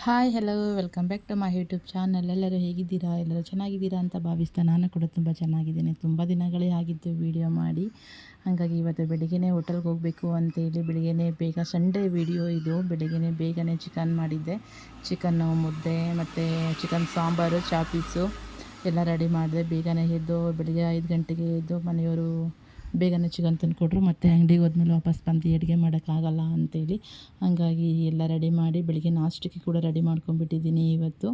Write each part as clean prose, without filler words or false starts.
Hi hello welcome back to my YouTube channel. ಎಲ್ಲರೂ ಹೇಗಿದ್ದೀರಾ? ಎಲ್ಲರೂ ಚೆನ್ನಾಗಿದ್ದೀರಾ ಅಂತ ಭಾವಿಸ್ತಾ ನಾನು ಕೂಡ ತುಂಬ ಚೆನ್ನಾಗಿದ್ದೀನಿ. ತುಂಬ ದಿನಗಳೇ ಆಗಿತ್ತು ವೀಡಿಯೋ ಮಾಡಿ. ಹಾಗಾಗಿ ಇವತ್ತು ಬೆಳಿಗ್ಗೆ ಹೋಟೆಲ್ಗೆ ಹೋಗಬೇಕು ಅಂತೇಳಿ ಬೆಳಿಗ್ಗೆ ಬೇಗ ಸಂಡೇ ವೀಡಿಯೋ ಇದು. ಬೆಳಿಗ್ಗೆ ಬೇಗನೆ ಚಿಕನ್ ಮಾಡಿದ್ದೆ. ಚಿಕನ್ನು ಮುದ್ದೆ ಮತ್ತು ಚಿಕನ್ ಸಾಂಬಾರು ಚಾಪೀಸು ಎಲ್ಲ ರೆಡಿ ಮಾಡಿದೆ. ಬೇಗನೆ ಎದ್ದು ಬೆಳಿಗ್ಗೆ 5 ಗಂಟೆಗೆ ಎದ್ದು ಮನೆಯವರು ಬೇಗನೆ ಚಿಕನ್ ತಂದುಕೊಟ್ರು. ಮತ್ತು ಅಂಗಡಿಗೆ ಹೋದ್ಮೇಲೆ ವಾಪಸ್ ಬಂದು ಅಡುಗೆ ಮಾಡೋಕ್ಕಾಗಲ್ಲ ಅಂಥೇಳಿ ಹಾಗಾಗಿ ಎಲ್ಲ ರೆಡಿ ಮಾಡಿ ಬೆಳಿಗ್ಗೆ ನಾಷ್ಟಕ್ಕೆ ಕೂಡ ರೆಡಿ ಮಾಡ್ಕೊಂಡ್ಬಿಟ್ಟಿದ್ದೀನಿ ಇವತ್ತು.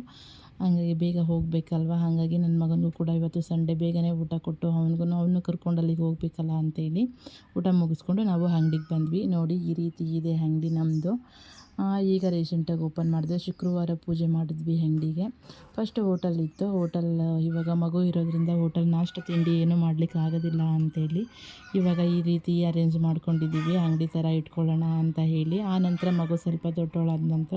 ಹಾಗಾಗಿ ಬೇಗ ಹೋಗಬೇಕಲ್ವ, ಹಾಗಾಗಿ ನನ್ನ ಮಗನಿಗೂ ಕೂಡ ಇವತ್ತು ಸಂಡೇ ಬೇಗನೆ ಊಟ ಕೊಟ್ಟು ಅವನು ಕರ್ಕೊಂಡು ಅಲ್ಲಿಗೆ ಹೋಗಬೇಕಲ್ಲ ಅಂಥೇಳಿ ಊಟ ಮುಗಿಸ್ಕೊಂಡು ನಾವು ಅಂಗಡಿಗೆ ಬಂದ್ವಿ. ನೋಡಿ ಈ ರೀತಿ ಇದೆ ಅಂಗಡಿ ನಮ್ಮದು. ಈಗ ರೀಸೆಂಟಾಗಿ ಓಪನ್ ಮಾಡಿದೆ. ಶುಕ್ರವಾರ ಪೂಜೆ ಮಾಡಿದ್ವಿ ಅಂಗಡಿಗೆ. ಫಸ್ಟ್ ಹೋಟೆಲ್ ಇತ್ತು. ಇವಾಗ ಮಗು ಇರೋದ್ರಿಂದ ಹೋಟೆಲ್ ನಾಷ್ಟ ತಿಂಡಿ ಏನೂ ಮಾಡಲಿಕ್ಕೆ ಆಗೋದಿಲ್ಲ ಅಂಥೇಳಿ ಇವಾಗ ಈ ರೀತಿ ಅರೇಂಜ್ ಮಾಡ್ಕೊಂಡಿದ್ದೀವಿ. ಅಂಗಡಿ ಥರ ಇಟ್ಕೊಳ್ಳೋಣ ಅಂತ ಹೇಳಿ. ಆನಂತರ ಮಗು ಸ್ವಲ್ಪ ದೊಡ್ಡವಳಾದ ನಂತರ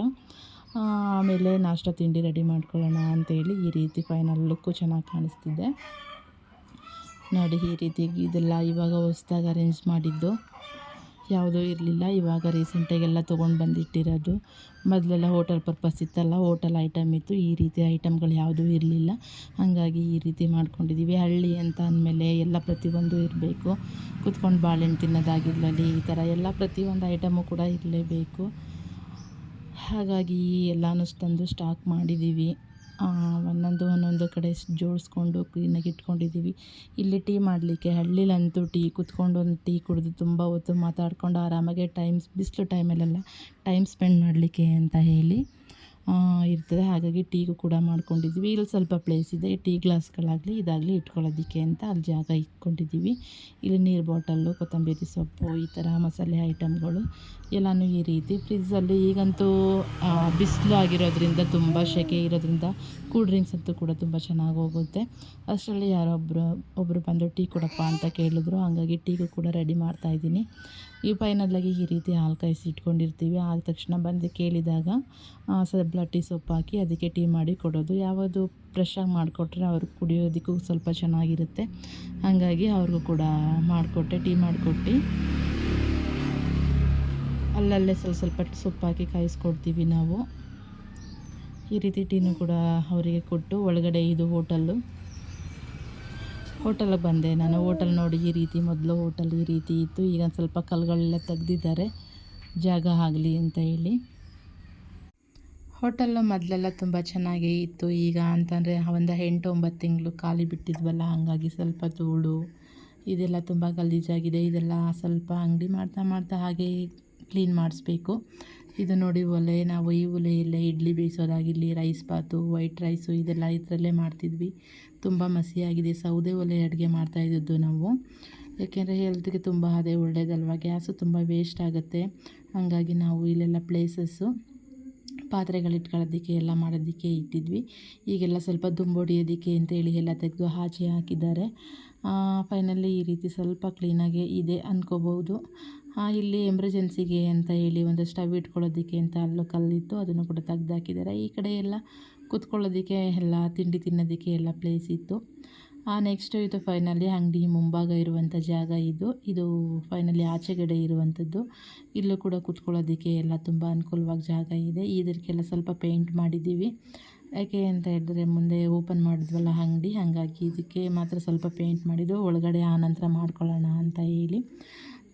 ಆಮೇಲೆ ನಾಷ್ಟ ತಿಂಡಿ ರೆಡಿ ಮಾಡ್ಕೊಳ್ಳೋಣ ಅಂಥೇಳಿ ಈ ರೀತಿ ಫೈನಲ್ ಲುಕ್ಕು ಚೆನ್ನಾಗಿ ಕಾಣಿಸ್ತಿದೆ ನೋಡಿ. ಈ ರೀತಿ ಇದೆಲ್ಲ ಇವಾಗ ಹೊಸ್ದಾಗಿ ಅರೇಂಜ್ ಮಾಡಿದ್ದು, ಯಾವುದೂ ಇರಲಿಲ್ಲ. ಇವಾಗ ರೀಸೆಂಟಾಗೆಲ್ಲ ತೊಗೊಂಡು ಬಂದಿಟ್ಟಿರೋದು. ಮೊದಲೆಲ್ಲ ಹೋಟೆಲ್ ಪರ್ಪಸ್ ಇತ್ತಲ್ಲ, ಹೋಟೆಲ್ ಐಟಮ್ ಇತ್ತು. ಈ ರೀತಿ ಐಟಮ್ಗಳು ಯಾವುದೂ ಇರಲಿಲ್ಲ. ಹಾಗಾಗಿ ಈ ರೀತಿ ಮಾಡ್ಕೊಂಡಿದ್ದೀವಿ. ಹಳ್ಳಿ ಅಂತ ಅಂದಮೇಲೆ ಎಲ್ಲ ಪ್ರತಿಯೊಂದು ಇರಬೇಕು. ಕೂತ್ಕೊಂಡು ಬಾಳೆಹಣ್ಣು ತಿನ್ನೋದಾಗಿರಲಿ, ಈ ಥರ ಎಲ್ಲ ಪ್ರತಿಯೊಂದು ಐಟಮು ಕೂಡ ಇರಲೇಬೇಕು. ಹಾಗಾಗಿ ಎಲ್ಲನೂ ತಂದು ಸ್ಟಾಕ್ ಮಾಡಿದ್ದೀವಿ. ಒಂದೊಂದು ಕಡೆ ಜೋಡಿಸ್ಕೊಂಡು ಕ್ಲೀನಾಗಿ ಇಟ್ಕೊಂಡಿದ್ದೀವಿ. ಇಲ್ಲಿ ಟೀ ಮಾಡಲಿಕ್ಕೆ ಹಳ್ಳಿಲಂತೂ ಕೂತ್ಕೊಂಡು ಒಂದು ಟೀ ಕುಡಿದು ತುಂಬ ಹೊತ್ತು ಮಾತಾಡ್ಕೊಂಡು ಆರಾಮಾಗೆ ಬಿಸಿಲು ಟೈಮಲ್ಲೆಲ್ಲ ಟೈಮ್ ಸ್ಪೆಂಡ್ ಮಾಡಲಿಕ್ಕೆ ಅಂತ ಹೇಳಿ ಇರ್ತದೆ. ಹಾಗಾಗಿ ಟೀಗೂ ಕೂಡ ಮಾಡ್ಕೊಂಡಿದ್ದೀವಿ. ಇಲ್ಲಿ ಸ್ವಲ್ಪ ಪ್ಲೇಸ್ ಇದೆ, ಟೀ ಗ್ಲಾಸ್ಗಳಾಗಲಿ ಇದಾಗಲಿ ಇಟ್ಕೊಳ್ಳೋದಕ್ಕೆ ಅಂತ ಅಲ್ಲಿ ಜಾಗ ಇಟ್ಕೊಂಡಿದ್ದೀವಿ. ಇಲ್ಲಿ ನೀರು ಬಾಟಲ್ಲು, ಕೊತ್ತಂಬರಿ ಸೊಪ್ಪು, ಈ ಥರ ಮಸಾಲೆ ಐಟಮ್ಗಳು ಎಲ್ಲನೂ ಈ ರೀತಿ ಫ್ರಿಜ್ಜಲ್ಲಿ. ಈಗಂತೂ ಬಿಸಿಲು ಆಗಿರೋದ್ರಿಂದ ತುಂಬ ಸೆಕೆ ಇರೋದ್ರಿಂದ ಕೂಲ್ ಡ್ರಿಂಕ್ಸ್ ಅಂತೂ ಕೂಡ ತುಂಬ ಚೆನ್ನಾಗಿ ಹೋಗುತ್ತೆ. ಅಷ್ಟರಲ್ಲಿ ಒಬ್ಬರು ಬಂದು ಟೀ ಕೊಡಪ್ಪ ಅಂತ ಕೇಳಿದ್ರು. ಹಾಗಾಗಿ ಟೀಗೂ ಕೂಡ ರೆಡಿ ಮಾಡ್ತಾಯಿದ್ದೀನಿ. ಈ ಫೈನಲಾಗಿ ಈ ರೀತಿ ಹಾಲು ಕಾಯಿಸಿ ಇಟ್ಕೊಂಡಿರ್ತೀವಿ. ಆದ ತಕ್ಷಣ ಬಂದು ಕೇಳಿದಾಗ ಟೀ ಸೊಪ್ಪು ಹಾಕಿ ಅದಕ್ಕೆ ಟೀ ಮಾಡಿ ಕೊಡೋದು. ಯಾವುದು ಫ್ರೆಶ್ಶಾಗಿ ಮಾಡಿಕೊಟ್ರೆ ಅವ್ರಿಗೆ ಕುಡಿಯೋದಕ್ಕೂ ಸ್ವಲ್ಪ ಚೆನ್ನಾಗಿರುತ್ತೆ. ಹಾಗಾಗಿ ಅವ್ರಿಗೂ ಕೂಡ ಮಾಡಿಕೊಟ್ಟೆ, ಟೀ ಮಾಡಿಕೊಟ್ಟು ಅಲ್ಲಲ್ಲೇ ಸ್ವಲ್ಪ ಸೊಪ್ಪು ಹಾಕಿ ಕಾಯಿಸ್ಕೊಡ್ತೀವಿ ನಾವು. ಈ ರೀತಿ ಟೀನು ಕೂಡ ಅವರಿಗೆ ಕೊಟ್ಟು ಒಳಗಡೆ ಇದು ಹೋಟೆಲ್ಗೆ ಬಂದೆ ನಾನು. ಹೋಟೆಲ್ ನೋಡಿ ಈ ರೀತಿ, ಮೊದಲು ಹೋಟೆಲ್ ಈ ರೀತಿ ಇತ್ತು. ಈಗ ಸ್ವಲ್ಪ ಕಲ್ಲುಗಳೆಲ್ಲ ತೆಗ್ದಿದ್ದಾರೆ ಜಾಗ ಆಗಲಿ ಅಂತ ಹೇಳಿ. ಹೋಟೆಲ್ಲು ಮೊದಲೆಲ್ಲ ತುಂಬ ಚೆನ್ನಾಗೇ ಇತ್ತು. ಈಗ ಅಂತಂದರೆ ಒಂದು 8-9 ತಿಂಗಳು ಖಾಲಿ ಬಿಟ್ಟಿದ್ವಲ್ಲ, ಹಾಗಾಗಿ ಸ್ವಲ್ಪ ಧೂಳು ಇದೆಲ್ಲ ತುಂಬ ಗಲೀಜಾಗಿದೆ. ಇದೆಲ್ಲ ಸ್ವಲ್ಪ ಅಂಗಡಿ ಮಾಡ್ತಾ ಹಾಗೆ ಕ್ಲೀನ್ ಮಾಡಿಸ್ಬೇಕು. ಇದು ನೋಡಿ ಒಲೆ, ನಾವು ಈ ಒಲೆಯಲ್ಲೇ ಇಡ್ಲಿ ಬೇಯಿಸೋದಾಗಿರಲಿ, ರೈಸ್ ಬಾತು, ವೈಟ್ ರೈಸು ಇದೆಲ್ಲ ಇದರಲ್ಲೇ ಮಾಡ್ತಿದ್ವಿ. ತುಂಬ ಮಸಿಯಾಗಿದೆ. ಸೌದೆ ಒಲೆ ಅಡುಗೆ ಮಾಡ್ತಾಯಿದ್ದು ನಾವು. ಯಾಕೆಂದರೆ ಹೆಲ್ತ್ಗೆ ತುಂಬ ಅದೇ ಒಳ್ಳೆಯದಲ್ವ. ಗ್ಯಾಸು ತುಂಬ ವೇಸ್ಟ್ ಆಗುತ್ತೆ. ಹಾಗಾಗಿ ನಾವು ಇಲ್ಲೆಲ್ಲ ಪ್ಲೇಸಸ್ಸು ಪಾತ್ರೆಗಳು ಇಟ್ಕೊಳ್ಳೋದಕ್ಕೆ ಎಲ್ಲ ಮಾಡೋದಕ್ಕೆ ಇಟ್ಟಿದ್ವಿ. ಈಗೆಲ್ಲ ಸ್ವಲ್ಪ ದುಂಬೊಡಿಯೋದಕ್ಕೆ ಅಂತೇಳಿ ಎಲ್ಲ ತೆಗೆದು ಆಚೆ ಹಾಕಿದ್ದಾರೆ. ಫೈನಲಿ ಈ ರೀತಿ ಸ್ವಲ್ಪ ಕ್ಲೀನಾಗೆ ಇದೆ ಅಂದ್ಕೋಬೋದು. ಇಲ್ಲಿ ಎಮರ್ಜೆನ್ಸಿಗೆ ಅಂತ ಹೇಳಿ ಒಂದು ಸ್ಟವ್ ಇಟ್ಕೊಳ್ಳೋದಕ್ಕೆ ಅಂತ ಅಲ್ಲೂ ಕಲ್ಲಿತ್ತು, ಅದನ್ನು ಕೂಡ ತೆಗ್ದಾಕಿದ್ದಾರೆ. ಈ ಕಡೆ ಎಲ್ಲ ಕೂತ್ಕೊಳ್ಳೋದಕ್ಕೆ ಎಲ್ಲ ತಿಂಡಿ ತಿನ್ನೋದಕ್ಕೆ ಎಲ್ಲ ಪ್ಲೇಸ್ ಇತ್ತು. ನೆಕ್ಸ್ಟು ಇದು ಫೈನಲಿ ಅಂಗಡಿ ಮುಂಭಾಗ ಇರುವಂಥ ಜಾಗ ಇದು ಫೈನಲಿ ಆಚೆಗಡೆ ಇರುವಂಥದ್ದು. ಇಲ್ಲೂ ಕೂಡ ಕೂತ್ಕೊಳ್ಳೋದಕ್ಕೆ ಎಲ್ಲ ತುಂಬ ಅನುಕೂಲವಾಗಿ ಜಾಗ ಇದೆ. ಇದಕ್ಕೆಲ್ಲ ಸ್ವಲ್ಪ ಪೇಂಟ್ ಮಾಡಿದ್ದೀವಿ. ಯಾಕೆ ಅಂತ ಹೇಳಿದ್ರೆ ಮುಂದೆ ಓಪನ್ ಮಾಡಿದ್ವಲ್ಲ ಅಂಗಡಿ, ಹಾಗಾಗಿ ಇದಕ್ಕೆ ಮಾತ್ರ ಸ್ವಲ್ಪ ಪೇಂಟ್ ಮಾಡಿದ್ದು. ಒಳಗಡೆ ಆನಂತರ ಮಾಡ್ಕೊಳ್ಳೋಣ ಅಂತ ಹೇಳಿ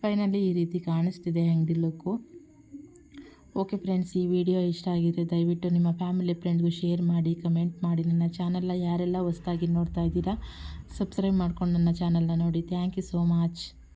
ಫೈನಲಿ ಈ ರೀತಿ ಕಾಣಿಸ್ತಿದೆ ಅಂಗಡಿ ಲುಕ್ಕು. ಓಕೆ ಫ್ರೆಂಡ್ಸ್, ಈ ವಿಡಿಯೋ ಇಷ್ಟ ಆಗಿದ್ರೆ ದಯವಿಟ್ಟು ನಿಮ್ಮ ಫ್ಯಾಮಿಲಿ ಫ್ರೆಂಡ್ಗೂ ಶೇರ್ ಮಾಡಿ, ಕಮೆಂಟ್ ಮಾಡಿ. ನನ್ನ ಚಾನಲ್ನ ಯಾರೆಲ್ಲ ಹೊಸ್ದಾಗಿ ನೋಡ್ತಾ ಇದ್ದೀರಾ ಸಬ್ಸ್ಕ್ರೈಬ್ ಮಾಡ್ಕೊಂಡು ನನ್ನ ಚಾನಲ್ನ ನೋಡಿ. Thank you so much.